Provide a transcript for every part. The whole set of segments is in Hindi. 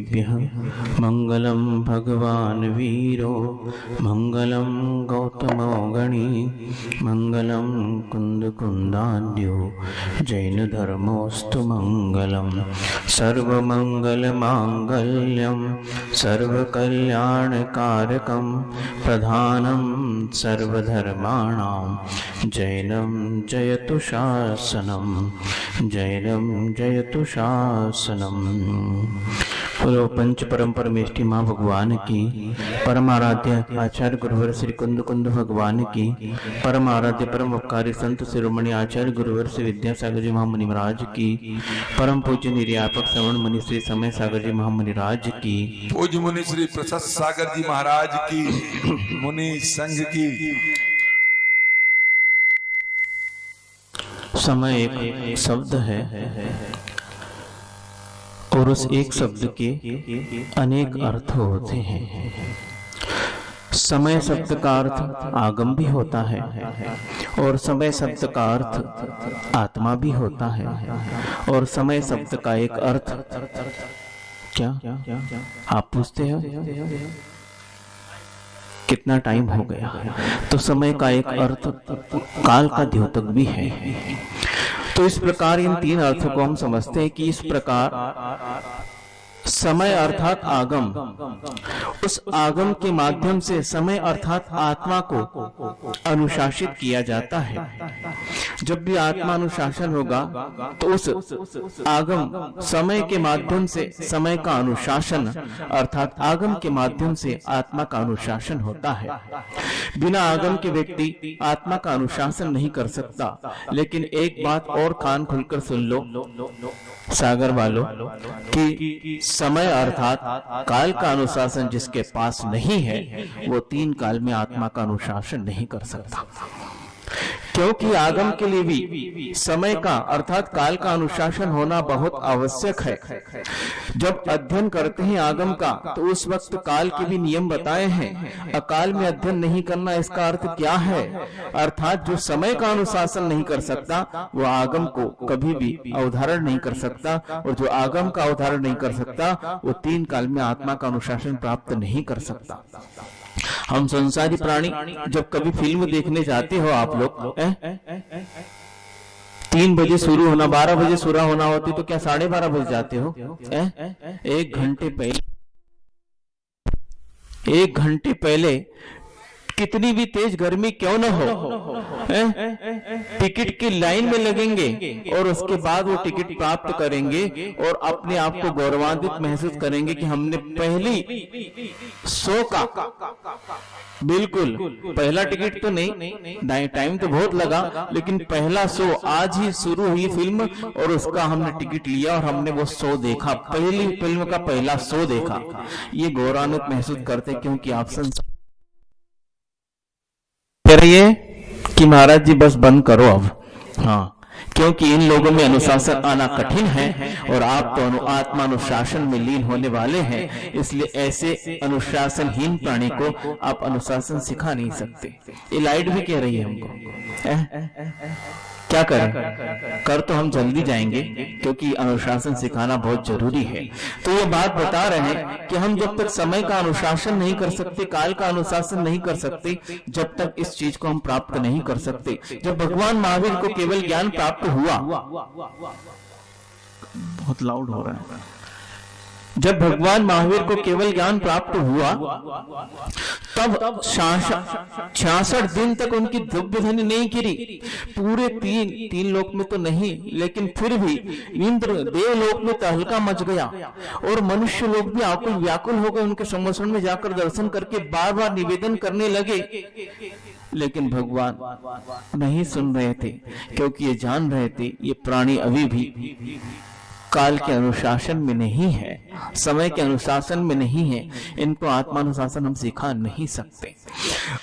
समितेभ्यः मंगलम भगवान वीरो मंगलम गौतमो गणी मंगलम कुंदकुंदान्यो जैन धर्मोस्तु मंगलम सर्वमंगल मांगल्यम सर्वकल्याणकारकम प्रधानम सर्वधर्माणां जैनम जयतु शासनम जैनम जयतु शासनम। बोलो पंच परम परमेष्टि माँ भगवान की, परम आराध्य आचार्य गुरुवर श्री कुंद कुंद भगवान की, परम आराध्य परम उपकारी संत शिरोमणि आचार्य गुरुवर श्री विद्यासागर जी महामुनि महाराज की, परम पूज्य निर्यापक श्रवण मुनि श्री समय सागर जी महामुनि राज की, पूज्य मुनि श्री प्रसाद सागर जी महाराज की, मुनि संघ की। समय एक शब्द है और उस एक शब्द के अनेक अर्थ होते हैं। समय शब्द का अर्थ आगम भी होता है और समय शब्द का अर्थ आत्मा भी होता है और समय शब्द का एक अर्थ क्या आप पूछते हो कितना टाइम हो गया, तो समय का एक अर्थ काल का द्योतक भी है। तो इस प्रकार इन तीन अर्थों को हम समझते हैं कि इस प्रकार समय अर्थात आगम, उस आगम के माध्यम से समय अर्थात आत्मा को अनुशासित किया जाता है। जब भी आत्मा अनुशासन होगा तो उस आगम समय के माध्यम से समय का अनुशासन अर्थात आगम के माध्यम से आत्मा का अनुशासन होता है। बिना आगम के व्यक्ति आत्मा का अनुशासन नहीं कर सकता। लेकिन एक बात और कान खुलकर सुन लो सागर वालों कि समय अर्थात काल का अनुशासन जिसके पास नहीं है वो तीन काल में आत्मा का अनुशासन नहीं कर सकता, क्योंकि आगम के लिए भी समय का अर्थात काल का अनुशासन होना बहुत आवश्यक है। जब अध्ययन करते हैं आगम का तो उस वक्त काल के भी नियम बताए हैं। अकाल में अध्ययन नहीं करना इसका अर्थ क्या है? अर्थात जो समय का अनुशासन नहीं कर सकता वो आगम को कभी भी अवधारण नहीं कर सकता, और जो आगम का अवधारण नहीं कर सकता वो तीन काल में आत्मा का अनुशासन प्राप्त नहीं कर सकता। हम संसारी प्राणी जब कभी फिल्म देखने जाते हो आप लोग 3 बजे शुरू होना 12 बजे शुरू होना होती तो क्या 12:30 बजे जाते हो? 1 घंटे पहले कितनी भी तेज गर्मी क्यों न हो टिकट की लाइन में लगेंगे और उसके बाद वो टिकट प्राप्त करेंगे और अपने आप को गौरवान्वित महसूस करेंगे कि हमने पहली शो का बिल्कुल पहला टिकट तो नहीं, टाइम तो बहुत लगा, लेकिन पहला शो आज ही शुरू हुई फिल्म और उसका हमने टिकट लिया और हमने वो शो देखा, पहली फिल्म का पहला शो देखा। ये गौरवान्वित महसूस करते क्योंकि आप कह रही है कि महाराज जी बस बंद करो अब। हाँ, क्योंकि इन लोगों में अनुशासन आना कठिन है और आप तो आत्मा अनुशासन में लीन होने वाले हैं, इसलिए ऐसे अनुशासनहीन प्राणी को आप अनुशासन सिखा नहीं सकते। ये लाइट भी कह रही है हमको क्या करें, कर तो हम जल्दी जाएंगे क्योंकि अनुशासन सिखाना बहुत जरूरी है। तो ये बात बता रहे हैं कि हम जब तक समय का अनुशासन नहीं कर सकते, काल का अनुशासन नहीं कर सकते, जब तक इस चीज को हम प्राप्त नहीं कर सकते। जब भगवान महावीर को केवल ज्ञान प्राप्त हुआ, बहुत लाउड हो रहा है, जब भगवान महावीर को केवल ज्ञान प्राप्त हुआ तब 66 दिन तक उनकी द्रव्य धनी नहीं गिरी। पूरे तीन लोक में तो नहीं, लेकिन फिर भी इंद्र देवलोक में तहलका मच गया और मनुष्य लोग भी आकुल व्याकुल हो गए। उनके सम्मोहन में जाकर दर्शन करके बार बार निवेदन करने लगे, लेकिन भगवान नहीं सुन रहे थे, क्योंकि ये जान रहे थे ये प्राणी अभी भी काल के अनुशासन में नहीं है, समय के अनुशासन में नहीं है, इनको आत्मानुशासन हम सिखा नहीं सकते।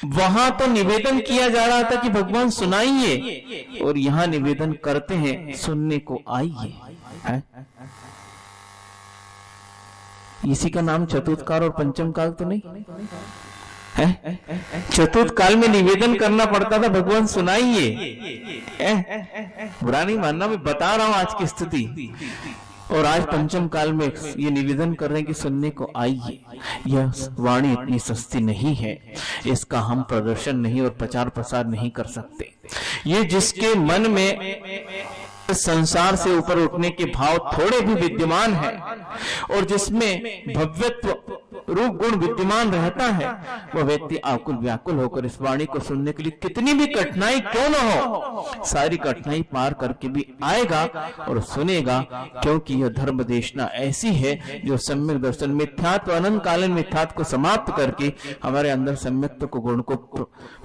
वहां तो निवेदन किया जा रहा था कि भगवान सुनाइए, और यहाँ निवेदन करते हैं सुनने को आइए। इसी का नाम चतुर्थ काल और पंचम काल तो नहीं है? चतुर्थ काल में निवेदन करना पड़ता था भगवान सुनाइए। बुरा नहीं मानना, मैं बता रहा हूं आज की स्थिति। और आज पंचम काल में ये निवेदन कर रहे हैं कि सुनने को आइए। यह वाणी इतनी सस्ती नहीं है, इसका हम प्रदर्शन नहीं और प्रचार प्रसार नहीं कर सकते। ये जिसके मन में संसार से ऊपर उठने के भाव थोड़े भी विद्यमान है और जिसमें भव्यत्व रूप गुण विद्यमान रहता है, वह व्यक्ति आकुल व्याकुल होकर इस वाणी को सुनने के लिए कितनी भी कठिनाई क्यों न हो, सारी कठिनाई पार करके भी आएगा और सुनेगा, क्योंकि यह धर्म देशना ऐसी है जो सम्यक दर्शन मिथ्यात्व अनंत कालीन मिथ्यात्व को समाप्त करके हमारे अंदर सम्यक्त्व को गुण को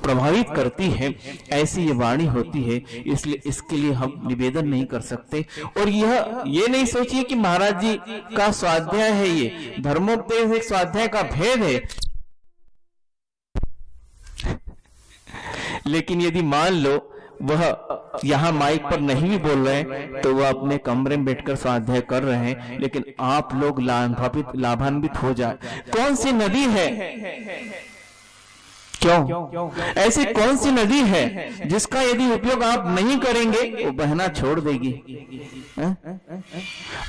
प्रभावित करती है। ऐसी ये वाणी होती है, इसलिए इसके लिए हम निवेदन नहीं कर सकते। और ये नहीं सोचिए कि महाराज जी का स्वाध्याय है, ये धर्मोपदेश एक स्वाध्याय का भेद है। लेकिन यदि मान लो वह यहाँ माइक पर नहीं भी बोल रहे हैं तो वह अपने कमरे में बैठकर स्वाध्याय कर रहे हैं, लेकिन आप लोग लाभान्वित हो जाए। कौन सी नदी है, क्यों ऐसी कौन सी नदी है जिसका यदि उपयोग आप नहीं करेंगे वो बहना छोड़ देगी?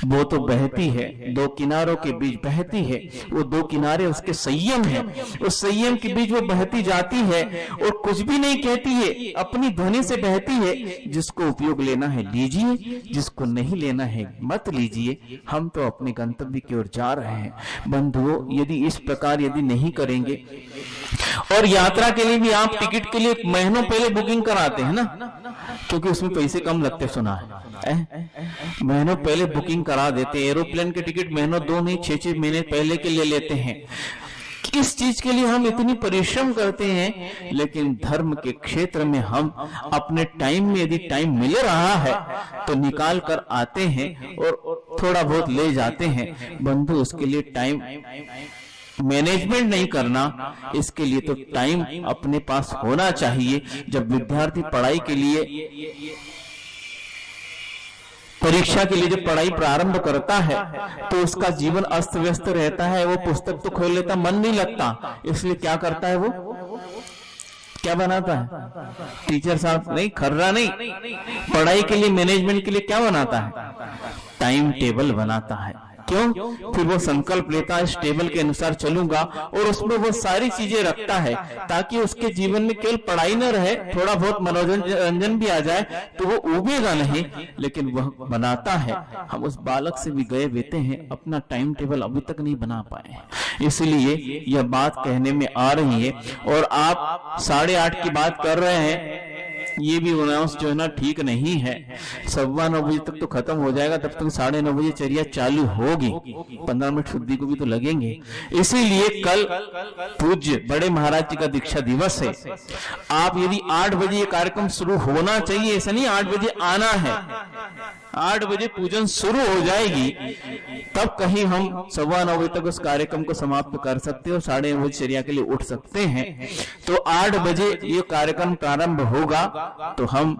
वो तो बहती है, दो किनारों के बीच बहती है, वो दो किनारे उसके संयम है, उस संयम के बीच वो बहती जाती है और कुछ भी नहीं कहती है, अपनी ध्वनि से बहती है। जिसको उपयोग लेना है लीजिए, जिसको नहीं लेना है मत लीजिए। हम तो अपने गंतव्य की ओर जा रहे हैं। बंधुओं, यदि इस प्रकार यदि नहीं करेंगे, और यात्रा के लिए भी आप टिकट के लिए महीनों पहले बुकिंग कराते हैं ना, क्योंकि उसमें पैसे कम लगते, सुना है, महीनों पहले बुकिंग करा देते हैं। एरोप्लेन के टिकट महीनों 2 नहीं 6-6 महीने पहले के ले लेते हैं। किस चीज के लिए हम इतनी परिश्रम करते हैं, लेकिन धर्म के क्षेत्र में हम अपने टाइम में यदि टाइम मिल रहा है तो निकाल कर आते हैं और थोड़ा बहुत ले जाते हैं। बंधु, उसके लिए टाइम मैनेजमेंट नहीं करना, इसके लिए तो टाइम अपने पास होना चाहिए। जब विद्यार्थी पढ़ाई के लिए, परीक्षा के लिए जब पढ़ाई प्रारंभ करता है तो उसका जीवन अस्त व्यस्त रहता है, वो पुस्तक तो खोल लेता, मन नहीं लगता, इसलिए क्या करता है, वो क्या बनाता है? टीचर साहब नहीं, खर्रा नहीं, पढ़ाई के लिए मैनेजमेंट के लिए क्या बनाता है? टाइम टेबल बनाता है। क्यों? फिर वो संकल्प लेता है इस टेबल के अनुसार चलूंगा, और उसमें वो सारी चीजें रखता है ताकि उसके जीवन में केवल पढ़ाई न रहे, थोड़ा बहुत मनोरंजन भी आ जाए, तो वो उबेगा नहीं, लेकिन वह बनाता है। हम उस बालक से भी गए बेते हैं, अपना टाइम टेबल अभी तक नहीं बना पाए, इसलिए यह बात कहने में आ रही है। और आप 8:30 की बात कर रहे हैं, ये भी अनाउंस जो है ना ठीक नहीं है। 9:15 बजे तक तो खत्म हो जाएगा, तब तक 9:30 बजे चर्या चालू होगी, 15 मिनट शुद्धि को भी तो लगेंगे। इसीलिए कल पूज्य बड़े महाराज जी का दीक्षा दिवस है। आप यदि 8 बजे ये कार्यक्रम शुरू होना चाहिए, ऐसा नहीं 8 बजे आना है, 8 बजे पूजन शुरू हो जाएगी, तब कहीं हम 9:15 बजे तक उस कार्यक्रम को समाप्त कर सकते हो, 9:30 बजे चर्या के लिए उठ सकते हैं। तो 8 बजे ये कार्यक्रम प्रारंभ होगा तो हम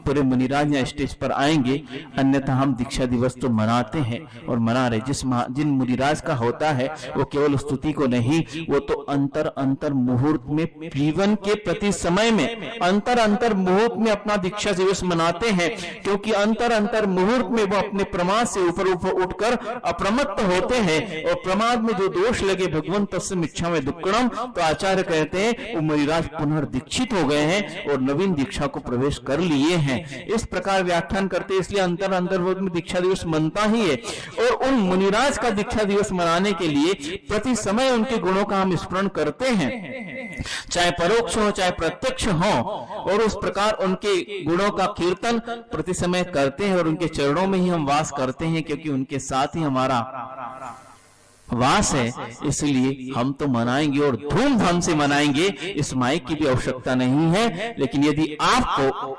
पूरे मुनिराज या स्टेज पर आएंगे, अन्यथा हम दीक्षा दिवस तो मनाते हैं और मना रहे। जिन मुनिराज का होता है वो केवल स्तुति को नहीं, वो तो अंतर मुहूर्त में, जीवन के प्रति समय में अंतर मुहूर्त में अपना दीक्षा दिवस मनाते हैं, क्योंकि अंतर मुहूर्त में वो अपने प्रमाद से ऊपर उठकर अप्रमत्त होते हैं। और प्रमाद में जो दोष लगे, भगवंत तस्य मिच्छा में दुक्कड़म, तो आचार्य कहते हैं वो मुनिराज पुनर्दीक्षित हो गए हैं और नवीन दीक्षा को प्रवेश कर लिए हैं। इस प्रकार व्याख्यान करते, इसलिए अंतर में दीक्षा दिवस मनता ही है। और उन मुनिराज का दीक्षा दिवस मनाने के लिए प्रति समय उनके गुणों का हम स्मरण करते हैं, चाहे परोक्ष हो चाहे प्रत्यक्ष हो, और उस प्रकार उनके गुणों का कीर्तन प्रति समय करते हैं और उनके चरणों में ही हम वास करते हैं, क्योंकि उनके साथ ही हमारा वास है। इसलिए हम तो मनाएंगे और धूमधाम से मनाएंगे, इस माइक की भी आवश्यकता नहीं है। लेकिन यदि आपको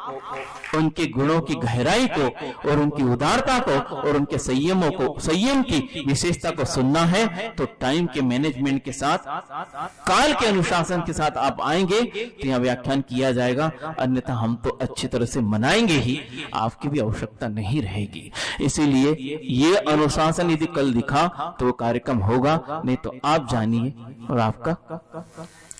उनके गुणों की गहराई को और उनकी उदारता को और उनके संयम की विशेषता को सुनना है, तो टाइम के मैनेजमेंट के साथ, काल के अनुशासन के साथ आप आएंगे तो यहाँ व्याख्यान किया जाएगा, अन्यथा हम तो अच्छी तरह से मनाएंगे ही, आपकी भी आवश्यकता नहीं रहेगी। इसीलिए ये अनुशासन यदि कल दिखा तो वो कार्यक्रम होगा, नहीं तो आप जानिए और आपका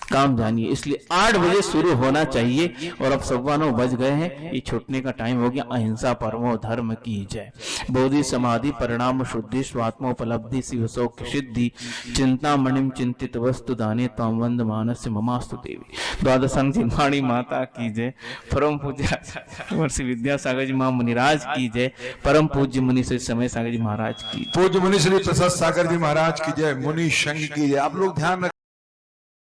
काम जानिए। इसलिए 8 बजे शुरू होना चाहिए और अब 9:15 बज गए हैं, ये छूटने का टाइम हो गया। अहिंसा परमो धर्म की जय। बोधि समाधि परिणाम शुद्धि स्वात्मोपलब्धि शिव सौख्य सिद्धि चिंतामणिम चिंतित वस्तु दाने तम वंद मानस्य ममास्तु देवी। द्वादशांग जी वाणी माता की जय। परम पूज्य महर्षि विद्यासागर जी मुनिराज की जय। परम पूज्य मुनि श्री समय सागर जी महाराज की। पूज्य मुनि श्री प्रसाद सागर जी महाराज की जय। मुनि संघ की जय। आप लोग ध्यान